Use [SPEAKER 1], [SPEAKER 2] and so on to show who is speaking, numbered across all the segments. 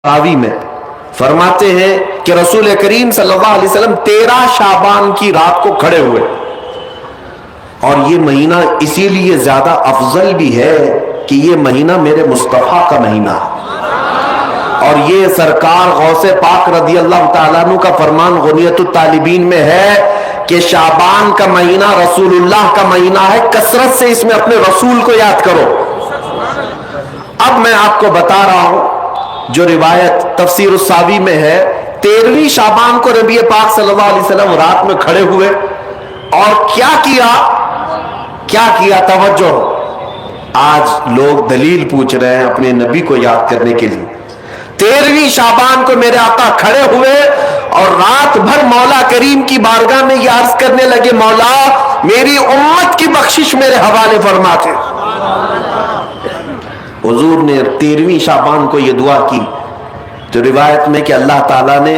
[SPEAKER 1] रावी में फरमाते हैं कि रसूल करीम सल्लल्लाहु अलैहि वसल्लम 13 शाबान की रात को खड़े हुए। और ये महीना इसीलिए ज्यादा अफजल भी है कि ये महीना मेरे मुस्तफा का महीना है। और ये सरकार गौसे पाक रदी अल्लाह तआला अन्हु का फरमान गुनियतुत तालिबीन में है कि शाबान का महीना रसूलुल्लाह का महीना है, कसरत से इसमें अपने रसूल को याद करो। अब मैं आपको बता रहा हूं जो रिवायत तफसीर उस-सावी में है, 13वीं शाबान को नबी पाक सल्लल्लाहु अलैहि वसल्लम रात में खड़े हुए और क्या किया तवज्जो। आज लोग दलील पूछ रहे हैं अपने नबी को याद करने के लिए। 13वीं शाबान को मेरे आका खड़े हुए और रात भर मौला करीम की बारगाह में ये अर्ज करने लगे, मौला मेरी उम्मत की बख्शिश मेरे हवाले फरमाते। हुजूर ने 13वीं शाबान को ये दुआ की तो रिवायत में कि अल्लाह ताला ने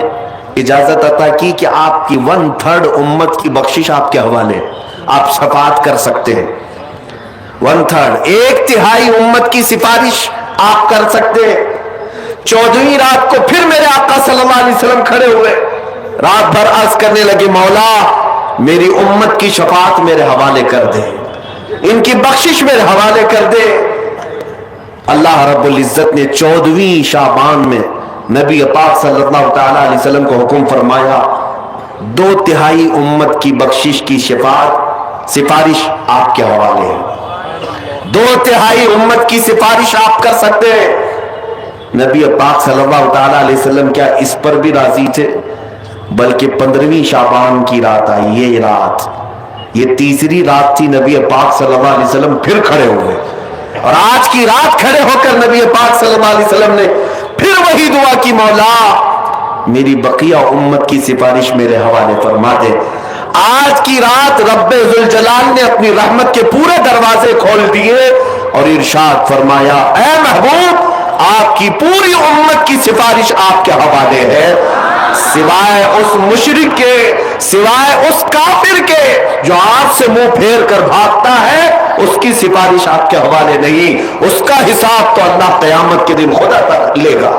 [SPEAKER 1] इजाजत अता की कि आपकी 1/3 उम्मत की बख्शिश आपके हवाले, आप शफाअत कर सकते हैं। 1/3 1/3 उम्मत की सिफारिश आप कर सकते हैं। 14वीं रात को फिर मेरे आका सल्लल्लाहु अलैहि वसल्लम खड़े हुए, रात भर अर्ज करने लगे, मौला मेरी उम्मत की शफाअत मेरे हवाले कर दे, इनकी बख्शिश मेरे हवाले कर दे। अल्लाह रब्बुल इज्जत ने 14वीं शाबान में नबी पाक सल्लल्लाहु तआला अलैहि वसल्लम को हुक्म फरमाया, 2/3 उम्मत की बख्शिश की सिफारिश आपके हवाले है। 2/3 उम्मत की सिफारिश आप कर सकते हैं। नबी पाक सल्लल्लाहु तआला अलैहि वसल्लम क्या इस पर भी राजी थे, बल्कि 15वीं शाबान की रात आई, ये रात, ये तीसरी रात थी, नबी पाक सल्लल्लाहु अलैहि वसल्लम फिर खड़े हुए और आज की रात खड़े होकर नबी पाक सल्लल्लाहु अलैहि वसल्लम ने फिर वही दुआ की, मौला मेरी बकिया उम्मत की सिफारिश मेरे हवाले फरमा दे। आज की रात रब्बे जुल जलाल ने अपनी रहमत के पूरे दरवाजे खोल दिए और इरशाद फरमाया, ऐ महबूब आपकी पूरी उम्मत की सिफारिश आपके हवाले है, सिवाय उस मुशरिक के, सिवाय उस काफिर के जो आपसे मुंह फेर कर भागता है, उसकी सिफारिश आपके हवाले नहीं, उसका हिसाब तो अल्लाह क़यामत के दिन खुदा तक लेगा।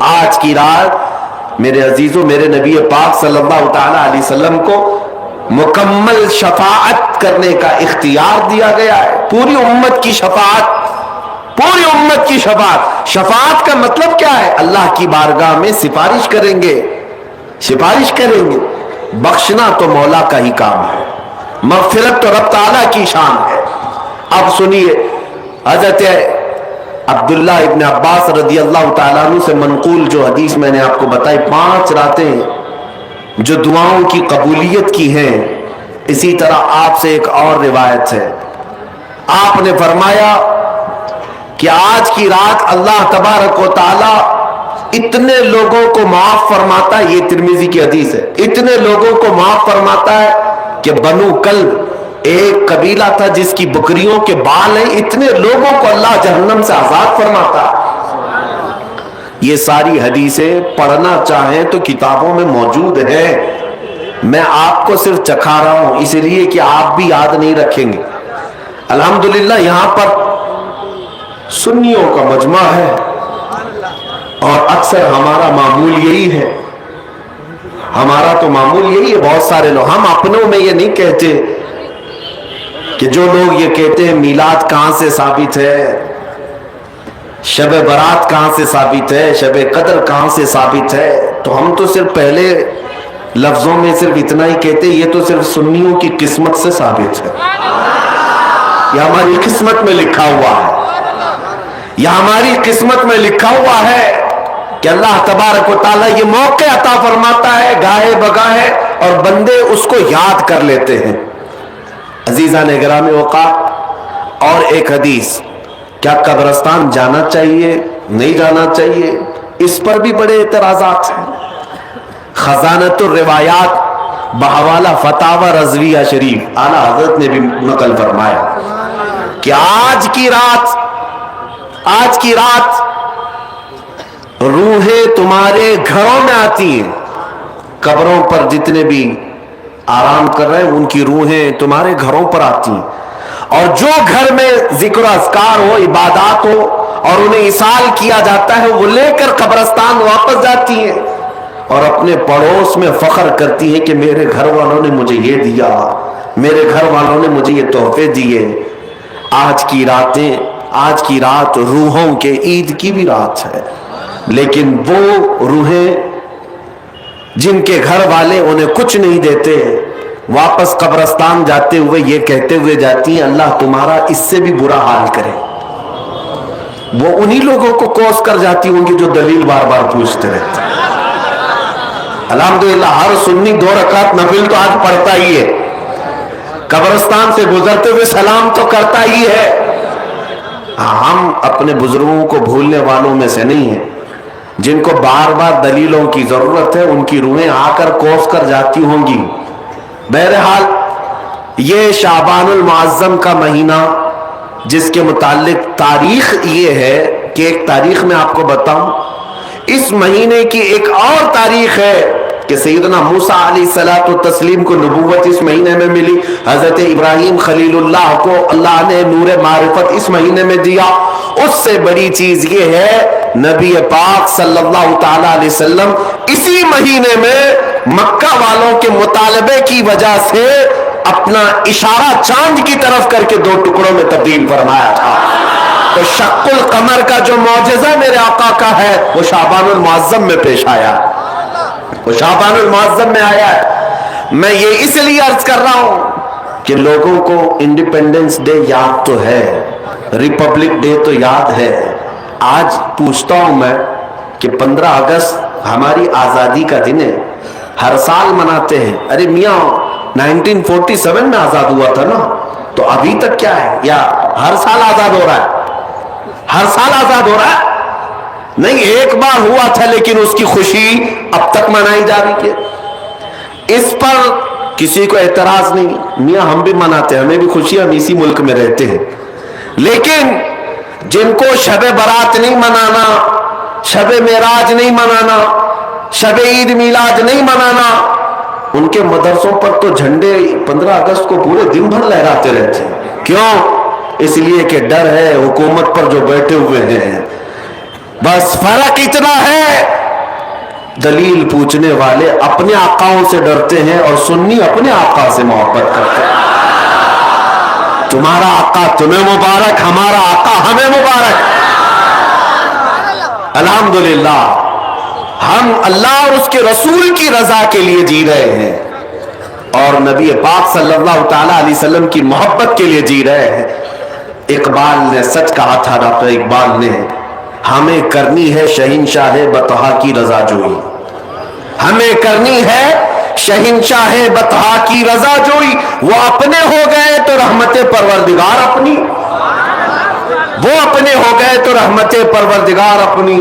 [SPEAKER 1] आज की रात मेरे अजीजों, मेरे नबी पाक सल्लल्लाहु तआला अलैहि वसल्लम को मुकम्मल शफाअत करने का इख्तियार दिया गया है। पूरी उम्मत की शफाअत, पूरी उम्मत की शफाअत। शफाअत का मतलब क्या है? अल्लाह की बारगाह में सिफारिश करेंगे, सिफारिश करेंगे। बख्शना तो मौला का ही काम है, मग़फ़िरत तो रब ताला की शान है। अब सुनिए, हज़रत अब्दुल्लाह इब्न अब्बास रदी अल्लाह ताला अन्हु से मनक़ूल जो हदीस मैंने आपको बताई, 5 रातें जो दुआओं की कबूलियत की हैं, इसी तरह आपसे एक और रिवायत है। आपने फरमाया कि आज की रात अल्लाह तबारक व तआला इतने लोगों को माफ फरमाता है, ये तिर्मिज़ी की हदीस है, इतने लोगों को माफ फरमाता है कि बनु कल्ब एक कबीला था जिसकी बकरियों के बाल हैं, इतने लोगों को अल्लाह जहन्नम से आजाद फरमाता है। ये सारी हदीसें पढ़ना चाहें तो किताबों में मौजूद है, मैं आपको सिर्फ चखा रहा हूं इसलिए कि आप भी याद नहीं रखेंगे। अल्हम्दुलिल्लाह यहां पर सुन्नियों का मजमा है और अक्सर हमारा मामूल यही है, हमारा तो मामूल यही है। बहुत सारे लोग, हम अपनों में ये नहीं कहते कि जो लोग ये कहते हैं मीलाद कहां से साबित है, शब बारात कहां से साबित है, शब कदर कहां से साबित है, तो हम तो सिर्फ पहले लफ्जों में सिर्फ इतना ही कहते, ये तो सिर्फ सुन्नियों की किस्मत से साबित है, यह हमारी किस्मत में लिखा हुआ है, यह हमारी किस्मत में लिखा हुआ है कि अल्लाह तबारक व तआला ये मौके अता फरमाता है गाहे बगाहे और बंदे उसको याद कर लेते हैं। अजीजा ने गिरामी औकात, और एक हदीस, क्या कब्रिस्तान जाना चाहिए नहीं जाना चाहिए, इस पर भी बड़े एतराजात हैं। खजानतुर रिवायात बहवाला फतावा रज़विया शरीफ आला हजरत ने भी नकल फरमाया कि आज की रात रूहें तुम्हारे घरों में आती हैं, कब्रों पर जितने भी आराम कर रहे हैं उनकी रूहें तुम्हारे घरों पर आती हैं, और जो घर में जिक्र अस्कार हो, इबादत हो اور انہیں اصال کیا جاتا ہے، وہ لے کر قبرستان واپس جاتی ہیں اور اپنے پڑوس میں فخر کرتی ہیں کہ میرے گھر والوں نے مجھے یہ دیا، میرے گھر والوں نے مجھے یہ تحفے دیے۔ آج کی رات روحوں کے عید کی بھی رات ہے، لیکن وہ روحیں جن کے گھر والے انہیں کچھ نہیں دیتے، واپس قبرستان جاتے ہوئے یہ کہتے ہوئے جاتی ہیں اللہ تمہارا اس سے بھی برا حال کرے۔ وہ انہی لوگوں کو کوس کر جاتی ہوں گی جو دلیل بار بار پوچھتے رہتے ہیں۔ الحمدللہ ہر سنی 2 رکعت نفل تو آج پڑھتا ہی ہے، قبرستان سے گزرتے ہوئے سلام تو کرتا ہی ہے۔ ہم اپنے بزرگوں کو بھولنے والوں میں سے نہیں ہیں، جن کو بار بار دلیلوں کی ضرورت ہے ان کی روحیں آ کر کوس کر جاتی ہوں گی۔ بہرحال یہ شعبان المعظم کا مہینہ، جس کے متعلق تاریخ یہ ہے کہ ایک تاریخ میں آپ کو بتاؤں، اس مہینے کی ایک اور تاریخ ہے کہ سیدنا موسیٰ علیہ الصلوۃ والتسلیم کو نبوت اس مہینے میں ملی، حضرت ابراہیم خلیل اللہ کو اللہ نے نور معرفت اس مہینے میں دیا۔ اس سے بڑی چیز یہ ہے نبی پاک صلی اللہ تعالی علیہ وسلم اسی مہینے میں مکہ والوں کے مطالبے کی وجہ سے اپنا اشارہ چاند کی طرف کر کے 2 ٹکڑوں میں تبدیل فرمایا تھا۔ تو شق القمر کا جو معجزہ میرے آقا کا ہے وہ شعبان المعظم میں پیش آیا، وہ شعبان المعظم میں آیا ہے۔ میں یہ اس لیے عرض کر رہا ہوں کہ لوگوں کو انڈیپینڈنس ڈے یاد تو ہے، ریپبلک ڈے تو یاد ہے۔ آج پوچھتا ہوں میں کہ 15 اگست ہماری آزادی کا دن ہے، ہر سال مناتے ہیں۔ ارے میاں 1947 میں آزاد ہوا تھا نا، تو ابھی تک کیا ہے؟ یا ہر سال آزاد ہو رہا ہے؟ ہر سال آزاد ہو رہا ہے؟ نہیں، ایک بار ہوا تھا لیکن اس کی خوشی اب تک منائی جا رہی ہے۔ اس پر کسی کو اعتراض نہیں، میاں ہم بھی مناتے ہیں، ہمیں بھی خوشی، ہم اسی ملک میں رہتے ہیں۔ لیکن جن کو شب برات نہیں منانا، شب معراج نہیں منانا، شب عید میلاد نہیں منانا، ان کے مدرسوں پر تو جھنڈے 15 اگست کو پورے دن بھر لہراتے رہتے ہیں۔ کیوں؟ اس لیے کہ ڈر ہے حکومت پر جو بیٹھے ہوئے ہیں۔ بس فرق اتنا ہے، دلیل پوچھنے والے اپنے آقاؤں سے ڈرتے ہیں اور سنی اپنے آقا سے محبت کرتے ہیں۔ تمہارا آقا تمہیں مبارک، ہمارا آقا ہمیں مبارک۔ الحمدللہ ہم اللہ اور اس کے رسول کی رضا کے لیے جی رہے ہیں اور نبی پاک صلی اللہ تعالی علیہ وسلم کی محبت کے لیے جی رہے ہیں۔ اقبال نے سچ کہا تھا، ڈاکٹر اقبال نے، ہمیں کرنی ہے شہنشاہ بطحا کی رضا جوئی، ہمیں کرنی ہے شہنشاہ بطحا کی رضا جوئی۔ وہ اپنے ہو گئے تو رحمت پروردگار اپنی، وہ اپنے ہو گئے تو رحمت پروردگار اپنی۔